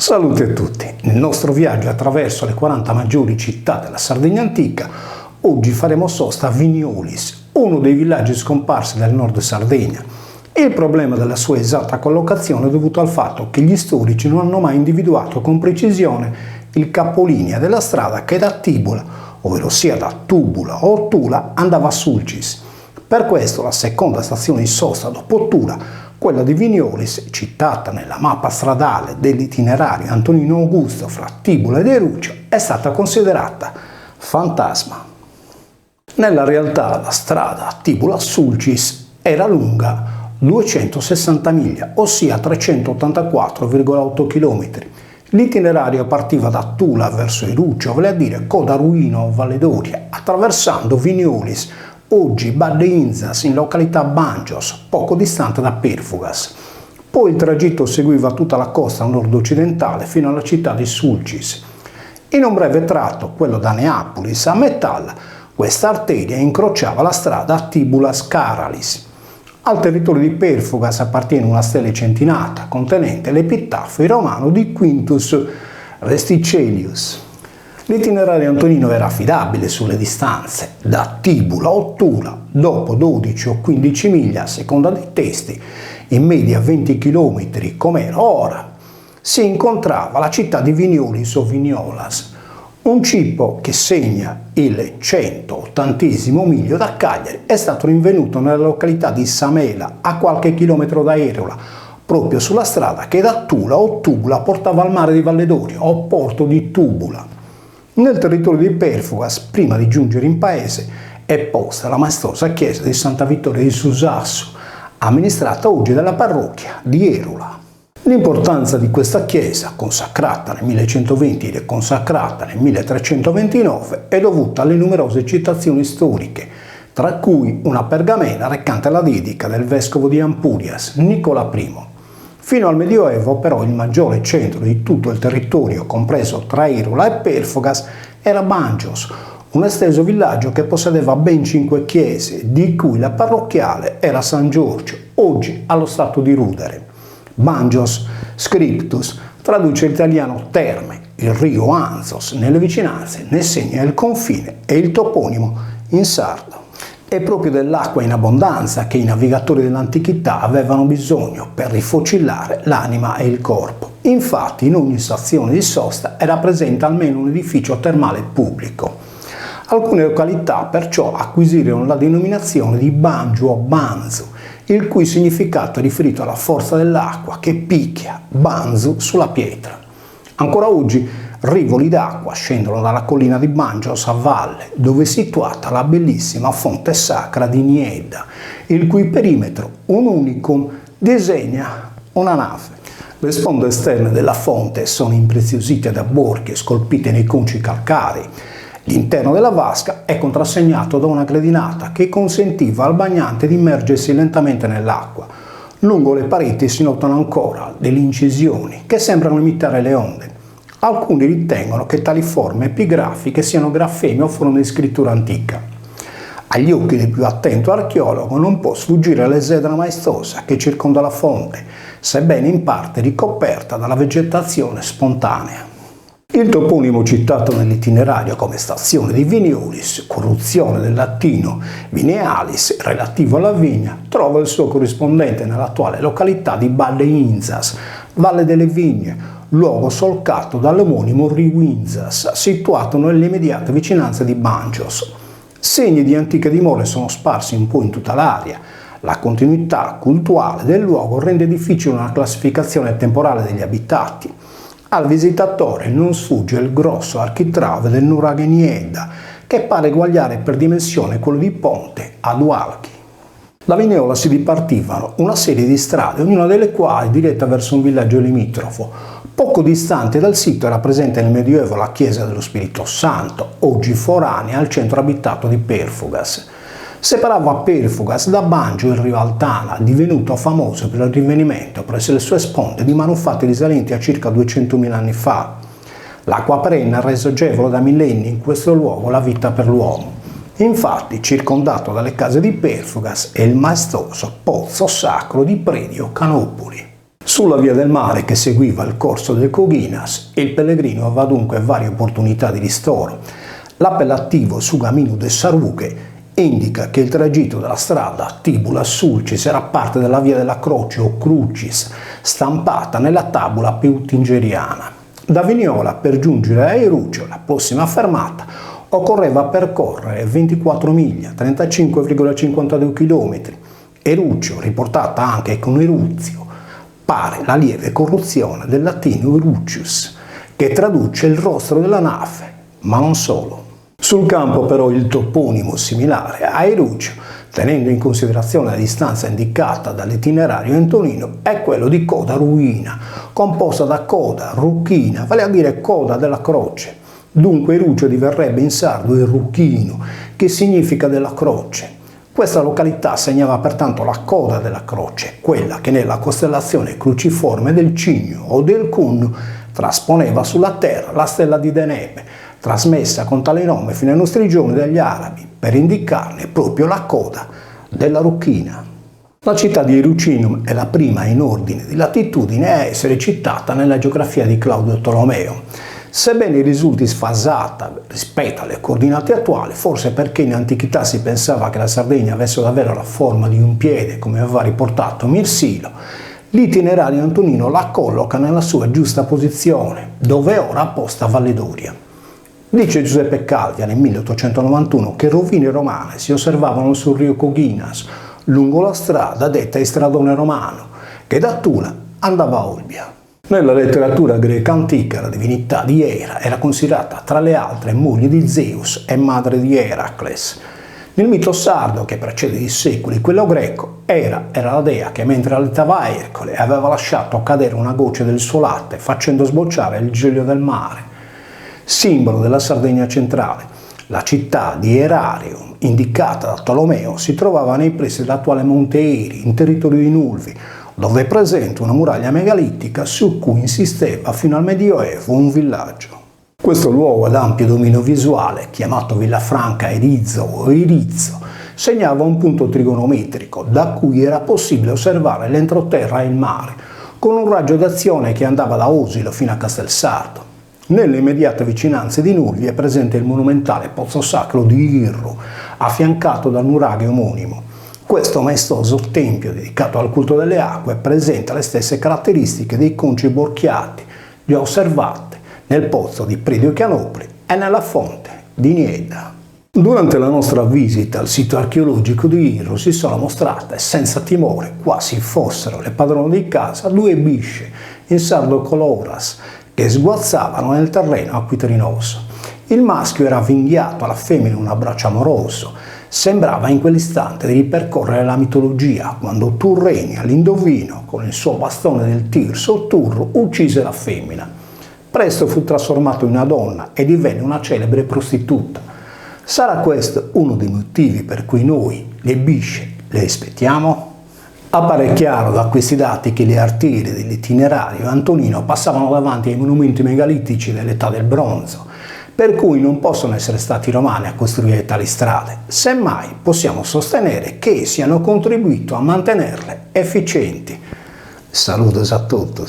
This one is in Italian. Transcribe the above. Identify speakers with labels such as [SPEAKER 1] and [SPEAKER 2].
[SPEAKER 1] Salute a tutti! Nel nostro viaggio attraverso le 40 maggiori città della Sardegna antica, oggi faremo sosta a Viniolis, uno dei villaggi scomparsi del nord Sardegna. Il problema della sua esatta collocazione è dovuto al fatto che gli storici non hanno mai individuato con precisione il capolinea della strada che da Tibula, ovvero sia da Tubula o Tula, andava a Sulcis. Per questo la seconda stazione di sosta dopo Tula, quella di Viniolis, citata nella mappa stradale dell'itinerario Antonino Augusto fra Tibula ed Eruccio, è stata considerata fantasma. Nella realtà la strada Tibula-Sulcis era lunga 260 miglia, ossia 384,8 km. L'itinerario partiva da Tula verso Eruccio, vale a dire Coda Ruino o Valle d'Oria, attraversando Viniolis, oggi Badde Inzas, in località Bangios, poco distante da Perfugas. Poi il tragitto seguiva tutta la costa nord-occidentale fino alla città di Sulcis. In un breve tratto, quello da Neapolis a Metalla, questa arteria incrociava la strada Tibula-Scaralis. Al territorio di Perfugas appartiene una stele centinata contenente l'epitaffio romano di Quintus Resticelius. L'itinerario antonino era affidabile sulle distanze. Da Tibula o Tula, dopo 12 o 15 miglia a seconda dei testi, in media 20 km come era ora, si incontrava la città di Viniolis o Vignolas, un cippo che segna il 180° miglio da Cagliari. È stato rinvenuto nella località di Samela, a qualche chilometro da Erola, proprio sulla strada che da Tula o Tubula portava al mare di Valle d'Oria o porto di Tubula. Nel territorio di Perfugas, prima di giungere in paese, è posta la maestosa chiesa di Santa Vittoria di Susasso, amministrata oggi dalla parrocchia di Erola. L'importanza di questa chiesa, consacrata nel 1120 e consacrata nel 1329, è dovuta alle numerose citazioni storiche, tra cui una pergamena recante la dedica del vescovo di Ampurias, Nicola I. Fino al Medioevo, però, il maggiore centro di tutto il territorio, compreso tra Erola e Perfugas, era Bangios, un esteso villaggio che possedeva ben 5 chiese, di cui la parrocchiale era San Giorgio, oggi allo stato di Rudere. Bangios Scriptus traduce l'italiano terme, il rio Anzos nelle vicinanze, ne segna il confine e il toponimo in sardo. È proprio dell'acqua in abbondanza che i navigatori dell'antichità avevano bisogno per rifocillare l'anima e il corpo. Infatti in ogni stazione di sosta era presente almeno un edificio termale pubblico. Alcune località perciò acquisirono la denominazione di Bangiu o Banzu, il cui significato è riferito alla forza dell'acqua che picchia, Banzu, sulla pietra. Ancora oggi rivoli d'acqua scendono dalla collina di Bangios a valle, dove è situata la bellissima fonte sacra di Nieda, il cui perimetro, un unicum, disegna una nave. Le sponde esterne della fonte sono impreziosite da borghe scolpite nei conci calcarei. L'interno della vasca è contrassegnato da una gradinata che consentiva al bagnante di immergersi lentamente nell'acqua. Lungo le pareti si notano ancora delle incisioni che sembrano imitare le onde. Alcuni ritengono che tali forme epigrafiche siano grafemi o forme di scrittura antica. Agli occhi del più attento archeologo non può sfuggire l'esedra maestosa che circonda la fonte, sebbene in parte ricoperta dalla vegetazione spontanea. Il toponimo citato nell'itinerario come stazione di Viniolis, corruzione del latino vinealis relativo alla vigna, trova il suo corrispondente nell'attuale località di Badde Inzas, Valle delle Vigne, luogo solcato dall'omonimo Rio Inzas, situato nelle immediate vicinanze di Bangios. Segni di antiche dimore sono sparsi un po' in tutta l'area. La continuità cultuale del luogo rende difficile una classificazione temporale degli abitati. Al visitatore non sfugge il grosso architrave del nuraghe Nieda, che pare eguagliare per dimensione quello di Ponte a Dualchi. Da Vignola si dipartivano una serie di strade, ognuna delle quali diretta verso un villaggio limitrofo. Poco distante dal sito era presente nel Medioevo la chiesa dello Spirito Santo, oggi foranea al centro abitato di Perfugas. Separava Perfugas da Bangio il rio Altana, divenuto famoso per il rinvenimento presso le sue sponde di manufatti risalenti a circa 200.000 anni fa. L'acqua perenne ha reso agevole da millenni in questo luogo la vita per l'uomo. Infatti, circondato dalle case di Perfugas, è il maestoso pozzo sacro di Predio Canopoli. Sulla via del mare che seguiva il corso del Coghinas, il pellegrino aveva dunque varie opportunità di ristoro. L'appellativo Sugamino de Sarughe indica che il tragitto della strada Tibula-Sulcis era parte della via della Croce o Crucis, stampata nella tabula peutingeriana. Da Vignola, per giungere a Eruccio, la prossima fermata, occorreva percorrere 24 miglia, 35,52 km. Eruccio, riportata anche con Eruzio, pare la lieve corruzione del latino Eruccius, che traduce il rostro della nave, ma non solo. Sul campo però il toponimo similare a Eruccio, tenendo in considerazione la distanza indicata dall'itinerario antonino, è quello di Coda Ruina, composta da Coda Rucchina, vale a dire coda della croce. Dunque Eruccio diverrebbe in sardo il Rucchino, che significa della croce. Questa località segnava pertanto la coda della croce, quella che nella costellazione cruciforme del Cigno o del Cunno trasponeva sulla terra la stella di Denebe, trasmessa con tale nome fino ai nostri giorni dagli arabi, per indicarne proprio la coda della Rucchina. La città di Erucinum è la prima in ordine di latitudine a essere citata nella geografia di Claudio Tolomeo. Sebbene risulti sfasata rispetto alle coordinate attuali, forse perché in antichità si pensava che la Sardegna avesse davvero la forma di un piede, come aveva riportato Mirsilo, l'itinerario antonino la colloca nella sua giusta posizione, dove è ora posta Valle d'Oria. Dice Giuseppe Calvia nel 1891 che rovine romane si osservavano sul Rio Coghinas, lungo la strada detta Stradone Romano, che da Tula andava a Olbia. Nella letteratura greca antica la divinità di Era era considerata tra le altre moglie di Zeus e madre di Eracles. Nel mito sardo, che precede di secoli quello greco, Era era la dea che mentre allattava Ercole aveva lasciato cadere una goccia del suo latte facendo sbocciare il gelio del mare. Simbolo della Sardegna centrale, la città di Erarium, indicata da Tolomeo, si trovava nei pressi dell'attuale Monte Eri, in territorio di Nulvi, dove è presente una muraglia megalitica su cui insisteva fino al Medioevo un villaggio. Questo luogo ad ampio dominio visuale, chiamato Villafranca Erizzo o Irizzo, segnava un punto trigonometrico da cui era possibile osservare l'entroterra e il mare, con un raggio d'azione che andava da Osilo fino a Castelsardo. Nelle immediate vicinanze di Nulvi è presente il monumentale pozzo sacro di Irro, affiancato dal nuraghe omonimo. Questo maestoso tempio dedicato al culto delle acque presenta le stesse caratteristiche dei conci borchiati già osservate nel pozzo di Pridio Chianopoli e nella fonte di Nieda. Durante la nostra visita al sito archeologico di Irro si sono mostrate senza timore, quasi fossero le padrone di casa, due bisce in sardo coloras che sguazzavano nel terreno acquitrinoso. Il maschio era avvinghiato, alla femmina un abbraccio amoroso. Sembrava in quell'istante di ripercorrere la mitologia, quando Turrenia, l'indovino, con il suo bastone del Tirso, Turro, uccise la femmina. Presto fu trasformato in una donna e divenne una celebre prostituta. Sarà questo uno dei motivi per cui noi, le bisce, le rispettiamo? Appare chiaro da questi dati che le arterie dell'itinerario antonino passavano davanti ai monumenti megalitici dell'età del bronzo, per cui non possono essere stati i romani a costruire tali strade. Semmai possiamo sostenere che essi hanno contribuito a mantenerle efficienti. Saludos a tutti.